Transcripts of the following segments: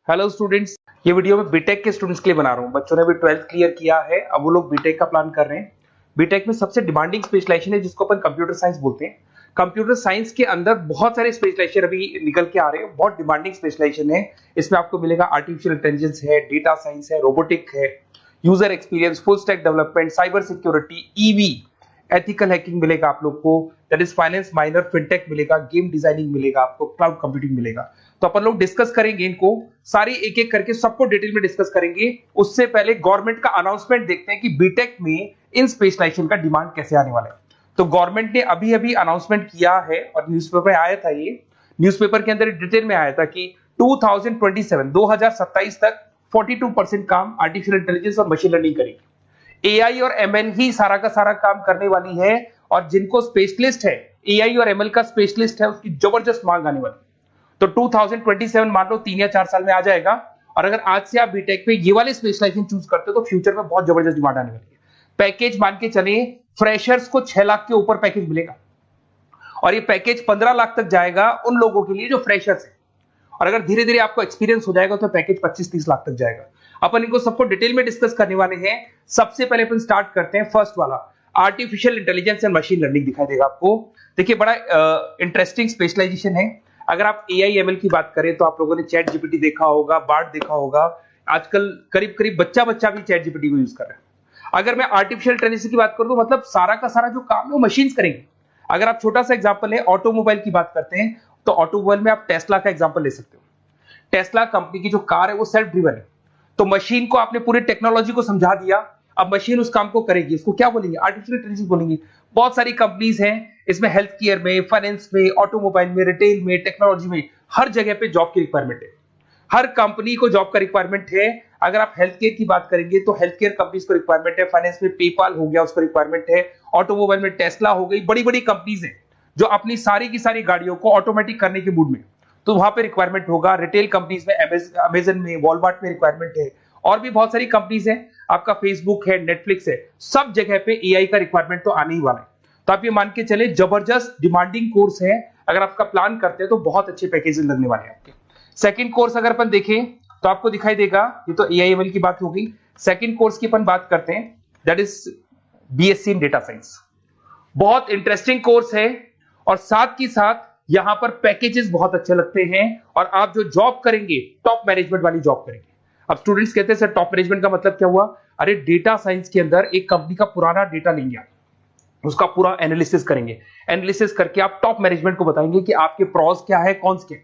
Hello students, ये video मैं BTech के स्टूडेंट्स के लिए बना रहा हूँ। बच्चों ने अभी 12th क्लियर किया है, अब वो लोग बीटेक का प्लान कर रहे हैं। बीटेक में सबसे डिमांडिंग स्पेशलाइजेशन है जिसको अपन कंप्यूटर साइंस बोलते हैं। कंप्यूटर साइंस के अंदर बहुत सारे स्पेशलाइजेशन अभी निकल के आ रहे हैं, बहुत डिमांडिंग स्पेशलाइजेशन है। इसमें आपको मिलेगा आर्टिफिशियल इंटेलिजेंस है, डेटा साइंस है, रोबोटिक है, user experience, full stack development, cyber security, EV, ethical hacking मिलेगा आप लोग को, that is finance minor, fintech मिलेगा, गेम डिजाइनिंग मिलेगा, आपको क्लाउड कंप्यूटिंग मिलेगा। तो अपन लोग डिस्कस करेंगे इनको सारी एक एक करके, सबको डिटेल में डिस्कस करेंगे। उससे पहले गवर्नमेंट का अनाउंसमेंट देखते हैं कि बीटेक में इन स्पेशलाइजेशन का डिमांड कैसे आने वाला है। तो गवर्नमेंट ने अभी अभी अनाउंसमेंट किया है और न्यूज़पेपर में आया था, ये न्यूज़पेपर के अंदर डिटेल में आया था कि 2027 तक 42% काम आर्टिफिशियल इंटेलिजेंस और मशीन लर्निंग करेगी। एआई और एमएल ही सारा का सारा काम करने वाली है, और जिनको स्पेशलिस्ट है, एआई और एमएल का स्पेशलिस्ट है, उसकी जबरदस्त मांग आने वाली। तो 2027 मान लो 3 या 4 साल में आ जाएगा। और अगर आज से आप बीटेक पे ये वाले स्पेशलाइजेशन चूज करते हो तो फ्यूचर में बहुत जबरदस्त डिमांड आने वाली है। पैकेज मान के चले, फ्रेशर्स को 6 लाख के ऊपर पैकेज मिलेगा, और ये पैकेज 15 लाख तक जाएगा उन लोगों के लिए जो फ्रेशर्स है। और अगर धीरे धीरे आपको एक्सपीरियंस हो जाएगा तो पैकेज 25-30 लाख तक जाएगा। अपन इनको सबको डिटेल में डिस्कस करने वाले हैं। सबसे पहले अपन स्टार्ट करते हैं फर्स्ट वाला, artificial intelligence and machine learning दिखाई देगा आपको। देखिए, बड़ा इंटरेस्टिंग स्पेशलाइजेशन है। अगर आप एआई एमएल की बात करें तो आप लोगों ने चैट जीपीटी देखा होगा, बार्ड देखा होगा। आजकल करीब करीब बच्चा भी चैट जीपीटी को यूज कर रहा है। अगर मैं आर्टिफिशियल इंटेलिजेंस की बात करूं तो मतलब सारा का सारा जो काम है वो मशीन्स करेंगे। अगर आप छोटा सा एग्जांपल है, ऑटोमोबाइल की बात करते हैं तो ऑटोमोबाइल में आप टेस्ला का एग्जांपल ले सकते हो। टेस्ला कंपनी की जो कार है वो सेल्फ ड्रिवन है। तो मशीन को आपने पूरी टेक्नोलॉजी को समझा दिया, अब मशीन उस काम को करेगी। इसको क्या बोलेंगे? आर्टिफिशियल इंटेलिजेंस बोलेंगे। बहुत सारी कंपनीज हैं इसमें, हेल्थ केयर में, फाइनेंस में, ऑटोमोबाइल में, रिटेल में, टेक्नोलॉजी में, हर जगह पे जॉब की रिक्वायरमेंट है। हर कंपनी को जॉब का रिक्वायरमेंट है। अगर आप हेल्थ केयर की बात करेंगे तो हेल्थ केयर कंपनीज को रिक्वायरमेंट है, फाइनेंस में पेपाल हो गया उसको रिक्वायरमेंट है, ऑटोमोबाइल में टेस्ला हो गई, बड़ी बड़ी कंपनीज हैं जो अपनी सारी की सारी गाड़ियों को ऑटोमेटिक करने के मूड में, तो वहां पे रिक्वायरमेंट होगा। रिटेल कंपनीज में, अमेजन में, वॉलमार्ट में रिक्वायरमेंट है, और भी बहुत सारी कंपनीज है, आपका फेसबुक है, नेटफ्लिक्स है, सब जगह पे एआई का रिक्वायरमेंट तो आने ही वाला है। तो आप ये मान के चले जबरदस्त डिमांडिंग कोर्स है। अगर आपका प्लान करते हैं तो बहुत अच्छे पैकेजेस लगने वाले हैं आपके। सेकंड कोर्स अगर अपन देखें तो आपको दिखाई देगा, ये तो एआई एमएल की बात हो गई। सेकंड कोर्स की अपन बात करते हैं, that is BSc in data science. बहुत इंटरेस्टिंग कोर्स है, और साथ ही साथ यहां पर पैकेजेस बहुत अच्छे लगते हैं, और आप जो जॉब करेंगे टॉप मैनेजमेंट वाली जॉब करेंगे। अब स्टूडेंट्स कहते हैं सर टॉप मैनेजमेंट का मतलब क्या हुआ? अरे डेटा साइंस के अंदर एक कंपनी का पुराना डेटा लेंगे आप, उसका पूरा एनालिसिस करेंगे, एनालिसिस करके आप टॉप मैनेजमेंट को बताएंगे कि आपके प्रॉस क्या है, कॉन्स क्या है,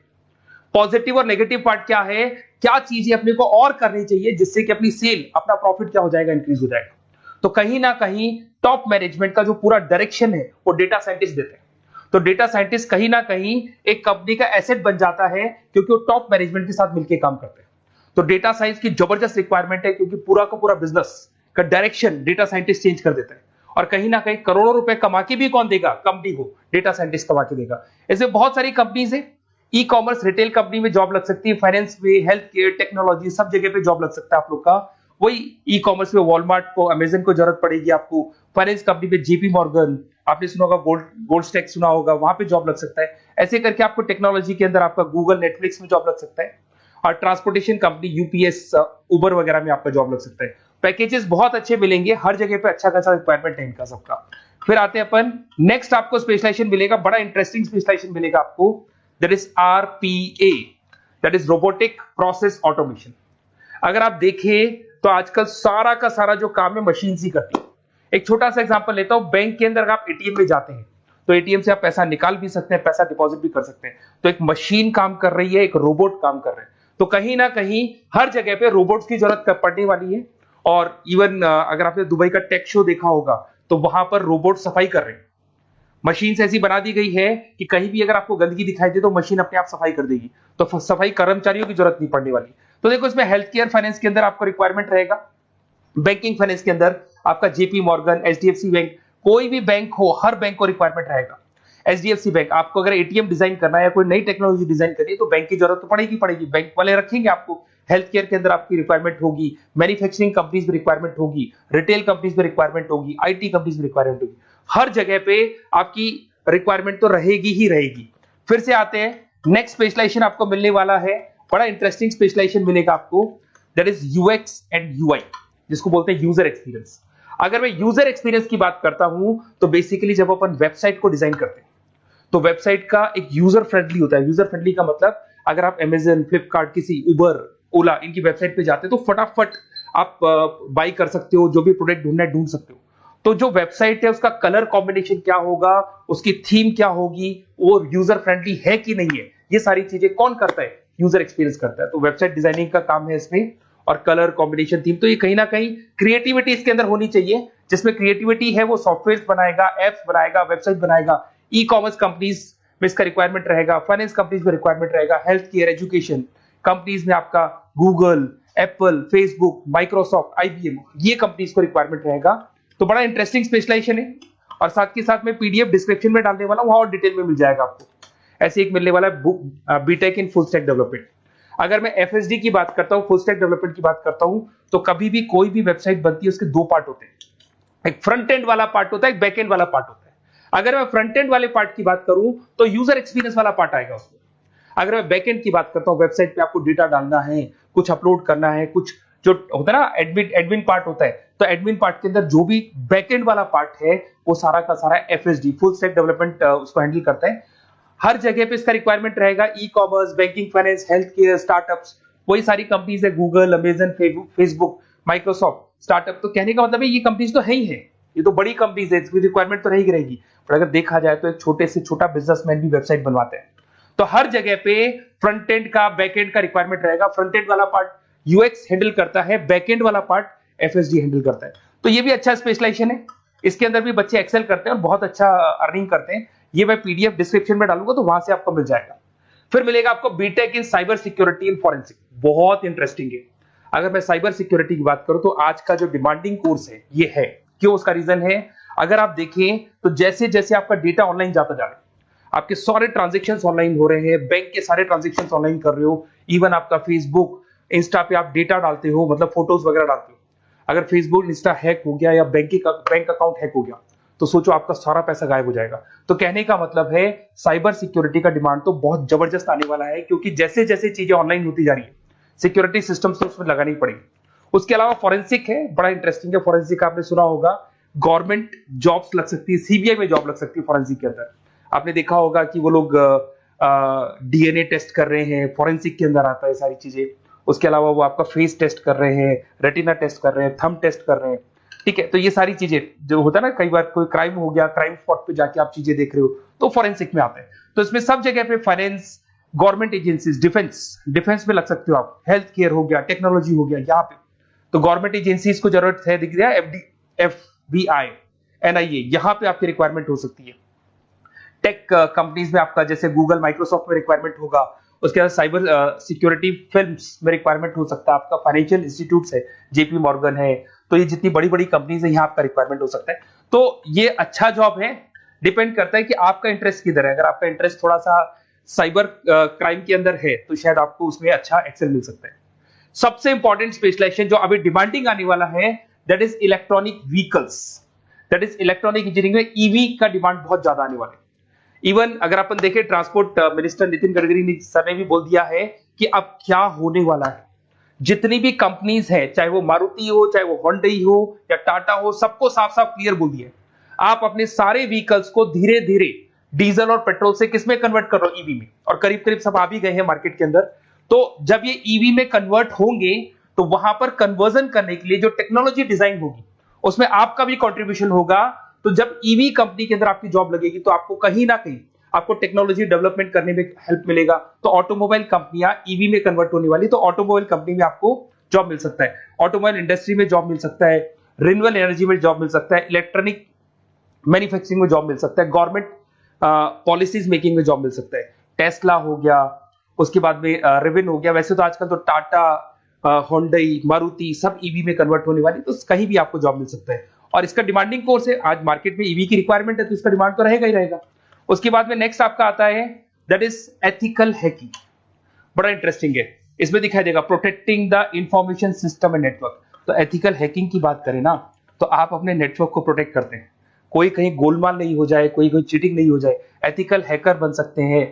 पॉजिटिव और नेगेटिव पार्ट क्या है, क्या चीजें अपने को और करनी चाहिए जिससे कि अपनी सेल, अपना प्रॉफिट क्या हो जाएगा, इंक्रीज हो जाएगा। तो कहीं ना कहीं टॉप मैनेजमेंट का जो पूरा डायरेक्शन है वो डेटा साइंटिस्ट देते हैं। तो डेटा साइंटिस्ट कहीं ना कहीं एक कंपनी का एसेट बन जाता है, क्योंकि वो टॉप मैनेजमेंट के साथ मिलकर काम करते हैं। तो डेटा साइंस की जबरदस्त रिक्वायरमेंट है, क्योंकि पूरा का पूरा बिजनेस का डायरेक्शन डेटा साइंटिस्ट चेंज कर देता है। और कहीं ना कहीं करोड़ों रुपए कमा के भी कौन देगा? कंपनी को डेटा साइंटिस्ट कमा के देगा। ऐसे बहुत सारी कंपनीज है, ई कॉमर्स, रिटेल कंपनी में जॉब लग सकती है, फाइनेंस में, हेल्थ केयर, टेक्नोलॉजी, सब जगह पे जॉब लग सकता है आप लोग का। वही ई कॉमर्स में वॉलमार्ट को, अमेजन को जरूरत पड़ेगी आपको। फाइनेंस कंपनी में जेपी मॉर्गन, आपने सुना होगा, गोल्ड स्टैक सुना होगा, वहां पे जॉब लग सकता है। ऐसे करके आपको टेक्नोलॉजी के अंदर आपका गूगल, नेटफ्लिक्स में जॉब लग सकता है। और ट्रांसपोर्टेशन कंपनी, यूपीएस, उबर वगैरह में आपका जॉब लग सकता है। पैकेजेस बहुत अच्छे मिलेंगे, हर जगह पे अच्छा खासा रिक्वायरमेंट है इनका सबका। फिर आते हैं अपन नेक्स्ट, आपको स्पेशलाइजेशन मिलेगा, बड़ा इंटरेस्टिंग स्पेशलाइजेशन मिलेगा आपको, that is RPA, that is robotic process automation. अगर आप देखें तो आजकल सारा का सारा जो काम है मशीन ही करती है। एक छोटा सा एग्जांपल लेता हूं, बैंक के अंदर आप एटीएम में जाते हैं तो एटीएम से आप पैसा निकाल भी सकते हैं, पैसा डिपॉजिट भी कर सकते हैं। तो एक मशीन काम कर रही है, एक रोबोट काम कर रहे हैं। तो कहीं ना कहीं हर जगह पे रोबोट्स की जरूरत पड़ने वाली है। और इवन अगर आपने दुबई का टेक शो देखा होगा तो वहां पर रोबोट सफाई कर रहे हैं। मशीन ऐसी बना दी गई है कि कहीं भी अगर आपको गंदगी दिखाई दे तो मशीन अपने आप सफाई कर देगी, तो सफाई कर्मचारियों की जरूरत नहीं पड़ने वाली। तो देखो, इसमें हेल्थ केयर, फाइनेंस के अंदर आपको रिक्वायरमेंट रहेगा। बैंकिंग फाइनेंस के अंदर आपका जेपी मॉर्गन, एचडीएफसी बैंक, कोई भी बैंक हो, हर बैंक को रिक्वायरमेंट रहेगा। एचडीएफसी बैंक, आपको अगर एटीएम डिजाइन करना है या कोई नई टेक्नोलॉजी डिजाइन करनी है तो बैंक की जरूरत तो पड़ेगी, बैंक वाले रखेंगे आपको। हेल्थ केयर के अंदर आपकी रिक्वायरमेंट होगी, मैन्युफैक्चरिंग कंपनीज में रिक्वायरमेंट होगी, रिटेल कंपनीज में रिक्वायरमेंट होगी, आईटी कंपनीज में रिक्वायरमेंट होगी। हर जगह पे आपकी रिक्वायरमेंट तो रहेगी ही रहेगी। फिर से आते हैं, नेक्स्ट स्पेशलाइजेशन आपको मिलने वाला है बड़ा इंटरेस्टिंग स्पेशलाइजेशन मिलेगा आपको, that is UX and UI, जिसको बोलते हैं यूजर एक्सपीरियंस। अगर मैं यूजर एक्सपीरियंस की बात करता हूं तो बेसिकली जब अपन वेबसाइट को डिजाइन करते हैं तो वेबसाइट का एक यूजर फ्रेंडली होता है। यूजर फ्रेंडली का मतलब अगर आप अमेजन, फ्लिपकार्ट, किसी उबर, ओला इनकी वेबसाइट पे जाते हैं तो फटाफट आप बाई कर सकते हो, जो भी प्रोडक्ट ढूंढना है ढूंढ सकते हो। तो जो वेबसाइट है उसका कलर कॉम्बिनेशन क्या होगा, उसकी थीम क्या होगी, वो यूजर फ्रेंडली है कि नहीं है, ये सारी चीजें कौन करता है, यूजर एक्सपीरियंस करता है। तो वेबसाइट डिजाइनिंग का काम है इसमें, और कलर कॉम्बिनेशन, थीम। तो ये कहीं ना कहीं क्रिएटिविटी इसके अंदर होनी चाहिए। जिसमें क्रिएटिविटी है वो सॉफ्टवेयर बनाएगा, एप्स बनाएगा, वेबसाइट बनाएगा। ई कॉमर्स कंपनीज में इसका रिक्वायरमेंट रहेगा, फाइनेंस कंपनीज में रिक्वायरमेंट रहेगा, हेल्थ केयर, एजुकेशन कंपनीज में आपका Google, Apple, Facebook, Microsoft, IBM, ये कंपनीज को रिक्वायरमेंट रहेगा। तो बड़ा इंटरेस्टिंग स्पेशलाइजेशन है। और साथ के साथ में पीडीएफ डिस्क्रिप्शन में डाल देने वाला हूं, वहां और डिटेल में मिल जाएगा आपको। ऐसे एक मिलने वाला है book, BTech in full stack development. अगर मैं एफएसडी की बात करता हूं, फुल स्टैक डेवलपमेंट की बात करता हूं, तो कभी भी कोई भी वेबसाइट बनती है उसके दो पार्ट होते हैं, एक फ्रंट एंड वाला पार्ट होता है, एक बैक एंड वाला पार्ट होता है। अगर मैं फ्रंट एंड वाले पार्ट की बात करूं तो यूजर एक्सपीरियंस वाला पार्ट आएगा उसमें। अगर मैं बैक एंड की बात करता हूं, वेबसाइट पे आपको डेटा डालना है, कुछ अपलोड करना है, कुछ जो होता है ना एडमिन पार्ट होता है, तो एडमिन पार्ट के अंदर जो भी बैक एंड वाला पार्ट है वो सारा का सारा एफएसडी, फुल स्टैक डेवलपमेंट, उसको हैंडल करता है। हर जगह पे इसका रिक्वायरमेंट रहेगा। E commerce, banking, finance, health care, startups, वही सारी कंपनीज है, Google, Amazon, Facebook, Microsoft, startup. तो कहने का मतलब है ये कंपनीज तो है ही है, ये तो बड़ी कंपनीज है, इसकी रिक्वायरमेंट तो रहेगी। पर अगर देखा जाए तो एक छोटे से छोटा बिजनेसमैन भी वेबसाइट बनवाते हैं। तो हर जगह पे फ्रंट एंड का, बैक एंड का रिक्वायरमेंट रहेगा। फ्रंट एंड वाला पार्ट यूएक्स हैंडल करता है, बैक एंड वाला पार्ट एफएसडी हैंडल करता है। तो ये भी अच्छा स्पेशलाइजेशन है। इसके अंदर भी बच्चे एक्सेल करते हैं और बहुत अच्छा अर्निंग करते हैं। ये मैं पीडीएफ डिस्क्रिप्शन में डालूंगा तो वहां से आपको मिल जाएगा। फिर मिलेगा आपको BTech in cyber security and forensic, बहुत इंटरेस्टिंग है। अगर मैं साइबर सिक्योरिटी की बात करूं तो आज का जो डिमांडिंग कोर्स है ये है। क्यों? उसका रीजन है, अगर आप देखें तो जैसे जैसे आपका डेटा ऑनलाइन जाता जा रहा है, आपके सारे ट्रांजेक्शन्स ऑनलाइन हो रहे हैं, बैंक के सारे ट्रांजेक्शन्स ऑनलाइन कर रहे हो, इवन आपका फेसबुक, इंस्टा पे आप डेटा डालते हो, मतलब फोटोज वगैरह डालते हो। अगर फेसबुक, इंस्टा हैक हो गया या बैंक अकाउंट हैक हो गया तो सोचो आपका सारा पैसा गायब हो जाएगा। तो कहने का मतलब है साइबर सिक्योरिटी का डिमांड तो बहुत जबरदस्त आने वाला है, क्योंकि जैसे जैसे चीजें ऑनलाइन होती जा रही है सिक्योरिटी सिस्टम्स तो उसमें लगानी पड़ेगी। उसके अलावा फॉरेंसिक है, बड़ा इंटरेस्टिंग है। फॉरेंसिक आपने सुना होगा, गवर्नमेंट जॉब्स लग सकती है, सीबीआई में जॉब लग सकती है फॉरेंसिक के अंदर। आपने देखा होगा कि वो लोग डीएनए टेस्ट कर रहे हैं, फॉरेंसिक के अंदर आता है सारी चीजें। उसके अलावा वो आपका फेस टेस्ट कर रहे हैं, रेटिना टेस्ट कर रहे हैं, थंब टेस्ट कर रहे हैं। ठीक है, तो ये सारी चीजें जो होता है ना, कई बार कोई क्राइम हो गया, क्राइम स्पॉट पे जाके आप चीजें देख रहे हो तो फॉरेंसिक में आते हैं। तो इसमें सब जगह पे फाइनेंस, गवर्नमेंट एजेंसीज, डिफेंस में लग सकते हो आप, हेल्थ केयर हो गया, टेक्नोलॉजी हो गया, यहाँ पे तो गवर्नमेंट एजेंसीज को जरूरत है, दिख रहा है, एफबीआई, एनआईए, यहाँ पे आपकी रिक्वायरमेंट हो सकती है। टेक कंपनीज में आपका जैसे गूगल, माइक्रोसॉफ्ट में रिक्वायरमेंट होगा। उसके बाद साइबर सिक्योरिटी फिल्म्स में रिक्वायरमेंट हो सकता है आपका, फाइनेंशियल इंस्टीट्यूट्स है, जेपी मॉर्गन है, तो ये जितनी बड़ी बड़ी कंपनीज है यहाँ आपका रिक्वायरमेंट हो सकता है। तो ये अच्छा जॉब है, डिपेंड करता है कि आपका इंटरेस्ट किधर है। अगर आपका इंटरेस्ट थोड़ा सा साइबर क्राइम के अंदर है तो शायद आपको उसमें अच्छा एक्सेल मिल सकता है। सबसे इंपॉर्टेंट स्पेशलाइजेशन जो अभी डिमांडिंग आने वाला है, that is electronic vehicles, that is electronic engineering में ईवी का डिमांड बहुत ज्यादा आने वाला है। इवन अगर अपन देखें, transport minister Nitin Gadkari sir ने भी बोल दिया है कि अब क्या होने वाला है, जितनी भी कंपनीज है, चाहे वो मारुति हो, चाहे वो होंडई हो या टाटा हो, सबको साफ साफ क्लियर बोल दिया, आप अपने सारे व्हीकल्स को धीरे धीरे डीजल और पेट्रोल से किसमें कन्वर्ट कर रहे हो, ईवी में। और करीब करीब सब आ भी गए हैं मार्केट के अंदर। तो जब ये ईवी में कन्वर्ट होंगे तो वहां पर कन्वर्जन करने के लिए जो टेक्नोलॉजी डिजाइन होगी उसमें आपका भी कंट्रीब्यूशन होगा। तो जब ईवी कंपनी के अंदर आपकी जॉब लगेगी तो आपको कहीं ना कहीं आपको टेक्नोलॉजी डेवलपमेंट करने में हेल्प मिलेगा। तो ऑटोमोबाइल कंपनियां ईवी में कन्वर्ट होने वाली, तो ऑटोमोबाइल कंपनी में आपको जॉब मिल सकता है, ऑटोमोबाइल इंडस्ट्री में जॉब मिल सकता है, रिन्यूएबल एनर्जी में जॉब मिल सकता है, इलेक्ट्रॉनिक मैन्युफैक्चरिंग में जॉब मिल सकता है, गवर्नमेंट पॉलिसीज मेकिंग में जॉब मिल सकता है, टेस्ला हो गया, उसके बाद में रिविन हो गया। वैसे तो आजकल तो टाटा, होंडई, मारुति सब ईवी में कन्वर्ट होने वाली, तो कहीं भी आपको जॉब मिल सकता है। और इसका डिमांडिंग कोर्स है, आज मार्केट में ईवी की रिक्वायरमेंट है तो इसका डिमांड तो रहेगा ही रहेगा। उसके बाद में नेक्स्ट आपका आता है, दैट इज एथिकल हैकिंग, बड़ा इंटरेस्टिंग है। इसमें दिखाई देगा protecting the information system and network. तो एथिकल हैकिंग की बात करें ना, तो आप अपने नेटवर्क को प्रोटेक्ट करते हैं, कोई कहीं गोलमाल नहीं हो जाए, कोई चीटिंग नहीं हो जाए। एथिकल हैकर बन सकते हैं,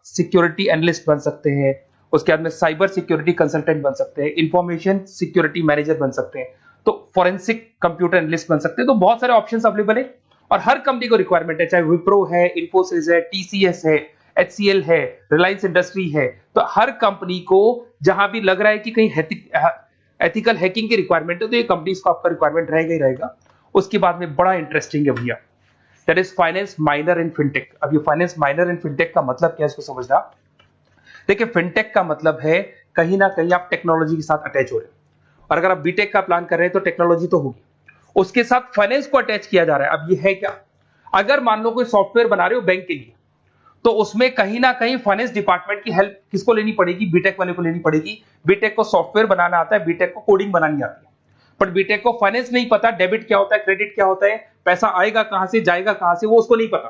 सिक्योरिटी एनालिस्ट बन सकते हैं, उसके बाद में साइबर सिक्योरिटी कंसल्टेंट बन सकते हैं, इंफॉर्मेशन सिक्योरिटी मैनेजर बन सकते हैं, तो फॉरेंसिक कंप्यूटर एनालिस्ट बन सकते हैं। तो बहुत सारे ऑप्शंस अवेलेबल है और हर कंपनी को रिक्वायरमेंट है, चाहे विप्रो है, इन्फोसिस है, टीसीएस है, एचसीएल है, रिलायंस इंडस्ट्री है। तो हर कंपनी को जहां भी लग रहा है कि कहीं एथिकल हैकिंग की रिक्वायरमेंट है तो ये कंपनीज को आपका रिक्वायरमेंट रहेगा ही रहेगा। उसके बाद में बड़ा इंटरेस्टिंग है भैया, that is finance minor in fintech. अब ये फाइनेंस माइनर इन फिनटेक का मतलब क्या है इसको समझना। देखिए फिनटेक का मतलब है कहीं ना कहीं आप टेक्नोलॉजी के साथ अटैच हो रहे हो, और अगर आप बीटेक का प्लान कर रहे हैं तो टेक्नोलॉजी तो होगी, उसके साथ फाइनेंस को अटैच किया जा रहा है। अब ये है क्या, अगर मान लो कोई सॉफ्टवेयर बना रहे हो बैंक के लिए, तो उसमें कहीं ना कहीं फाइनेंस डिपार्टमेंट की हेल्प किसको लेनी पड़ेगी, बीटेक वाले को लेनी पड़ेगी। बीटेक को सॉफ्टवेयर बनाना आता है, बीटेक को कोडिंग बनानी आती है, पर बीटेक को फाइनेंस नहीं पता, डेबिट क्या होता है, क्रेडिट क्या होता है, पैसा आएगा कहां से जाएगा कहां से, वो उसको नहीं पता।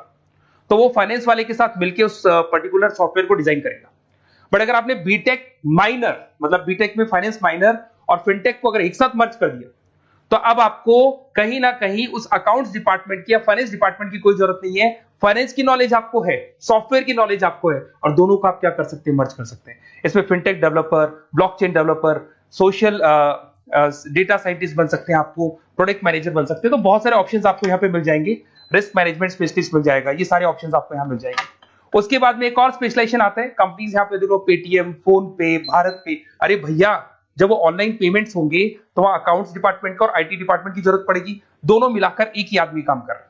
तो वो फाइनेंस वाले के साथ मिलकर उस पर्टिकुलर सॉफ्टवेयर को डिजाइन करेगा। बट अगर आपने बीटेक माइनर, मतलब बीटेक में फाइनेंस माइनर और फिनटेक को अगर एक साथ मर्ज कर दिया, तो अब आपको कहीं ना कहीं उस अकाउंट्स डिपार्टमेंट की या फाइनेंस डिपार्टमेंट की कोई जरूरत नहीं है। फाइनेंस की नॉलेज आपको है, सॉफ्टवेयर की नॉलेज आपको है, और दोनों को आप क्या कर सकते हैं, मर्ज कर सकते हैं। इसमें fintech developer, blockchain developer, social data scientist बन सकते हैं, आपको प्रोडक्ट मैनेजर बन सकते हैं। तो बहुत सारे ऑप्शंस आपको यहाँ पे मिल जाएंगे, रिस्क मैनेजमेंट स्पेशलिस्ट मिल जाएगा, ये सारे ऑप्शंस आपको यहाँ मिल जाएंगे। उसके बाद में एक और स्पेशलाइजेशन आता है, कंपनीज यहाँ पे देखो पेटीएम, फोन पे, भारत पे। अरे भैया जब वो ऑनलाइन पेमेंट्स होंगे तो वहां अकाउंट्स डिपार्टमेंट का और आईटी डिपार्टमेंट की जरूरत पड़ेगी, दोनों मिलाकर एक ही आदमी काम कर रहा है,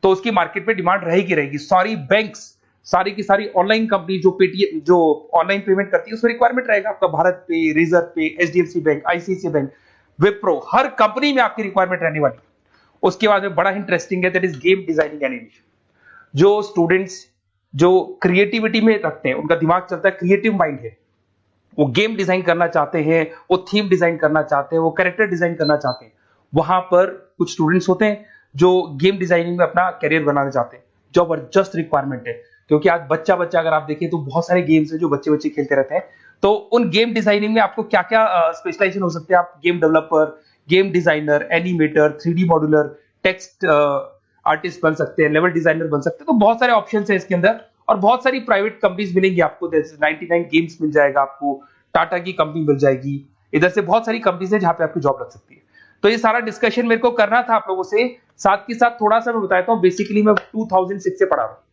तो उसकी मार्केट में डिमांड रहेगी रहेगी। सारी बैंक्स, सारी की सारी ऑनलाइन कंपनी जो पेटीएम, जो ऑनलाइन पेमेंट करती है, उसमें रिक्वायरमेंट रहेगा आपका भारत पे, Razorpay, HDFC bank, ICICI bank, Wipro, हर कंपनी में आपकी रिक्वायरमेंट रहने वाली है। उसके बाद में बड़ा इंटरेस्टिंग है, that is game designing animation. जो स्टूडेंट्स जो क्रिएटिविटी में रखते हैं, उनका दिमाग चलता है, क्रिएटिव माइंड है, वो गेम डिजाइन करना चाहते हैं, वो थीम डिजाइन करना चाहते हैं, वो कैरेक्टर डिजाइन करना चाहते हैं, वहां पर कुछ स्टूडेंट्स होते हैं जो गेम डिजाइनिंग में अपना करियर बनाना चाहते हैं। जबरदस्त रिक्वायरमेंट है, क्योंकि आज बच्चा बच्चा अगर आप देखें तो बहुत सारे गेम्स हैं जो बच्चे बच्चे खेलते रहते हैं। तो उन गेम डिजाइनिंग में आपको क्या क्या स्पेशलाइजेशन हो सकते हैं, आप game developer, game designer, animator, 3D modular, text artist बन सकते हैं, लेवल डिजाइनर बन सकते हैं। तो बहुत सारे ऑप्शन है इसके अंदर, और बहुत सारी प्राइवेट कंपनीज मिलेंगी आपको, जैसे 99 गेम्स मिल जाएगा आपको, टाटा की कंपनी मिल जाएगी, इधर से बहुत सारी कंपनीज है जहां पे आपकी जॉब लग सकती है। तो ये सारा डिस्कशन मेरे को करना था आप लोगों से, साथ के साथ थोड़ा सा मैं बताता हूँ। बेसिकली मैं 2006 से पढ़ा रहा हूँ,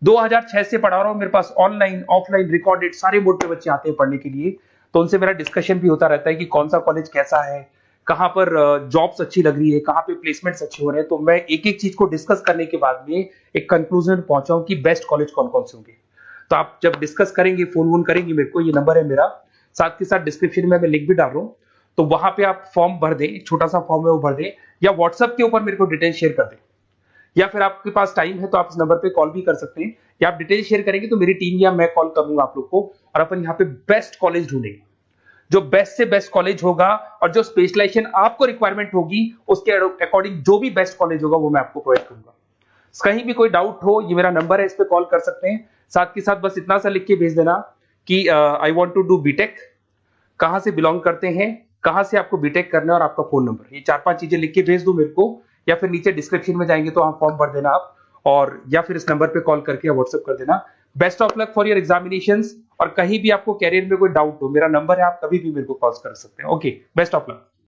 2006 से पढ़ा रहा हूँ। मेरे पास ऑनलाइन ऑफलाइन रिकॉर्डेड सारे बोर्ड पे बच्चे आते हैं पढ़ने के लिए, तो उनसे मेरा डिस्कशन भी होता रहता है कि कौन सा कॉलेज कैसा है, कहां पर जॉब्स अच्छी लग रही है, कहां पे प्लेसमेंट्स अच्छे हो रहे हैं। तो मैं एक एक चीज को डिस्कस करने के बाद में एक कंक्लूजन पहुंचा हूं कि बेस्ट कॉलेज कौन कौन से होंगे। तो आप जब डिस्कस करेंगे, फोन वोन करेंगे मेरे को, ये नंबर है मेरा, साथ के साथ डिस्क्रिप्शन में मैं लिंक भी डाल रहा हूँ, तो वहां पे आप फॉर्म भर दें, एक छोटा सा फॉर्म है वो भर दें, या व्हाट्सएप के ऊपर मेरे को डिटेल शेयर कर दें, या फिर आपके पास टाइम है तो आप इस नंबर पे कॉल भी कर सकते हैं, या आप डिटेल शेयर करेंगे तो मेरी टीम या मैं कॉल करूंगा आप लोग को, और अपन यहाँ पे बेस्ट कॉलेज ढूंढेंगे, जो बेस्ट से बेस्ट कॉलेज होगा, और जो स्पेशलाइजेशन आपको रिक्वायरमेंट होगी उसके अकॉर्डिंग जो भी बेस्ट कॉलेज होगा वो मैं आपको प्रोवाइड करूंगा। कहीं भी कोई डाउट हो, ये मेरा नंबर है, इस पे कॉल कर सकते हैं। साथ के साथ बस इतना सा लिख के भेज देना कि I want to do BTech, कहां से बिलोंग करते हैं, कहां से आपको बीटेक करना है, और आपका फोन नंबर, ये 4-5 चीजें लिख के भेज दो मेरे को, या फिर नीचे डिस्क्रिप्शन में जाएंगे तो वहां फॉर्म भर देना आप, और या फिर इस नंबर पे कॉल करके या व्हाट्सएप कर देना। Best of luck for your examinations, और कहीं भी आपको कैरियर में कोई डाउट हो, मेरा नंबर है, आप कभी भी मेरे को कॉल कर सकते हैं। Okay, best of luck.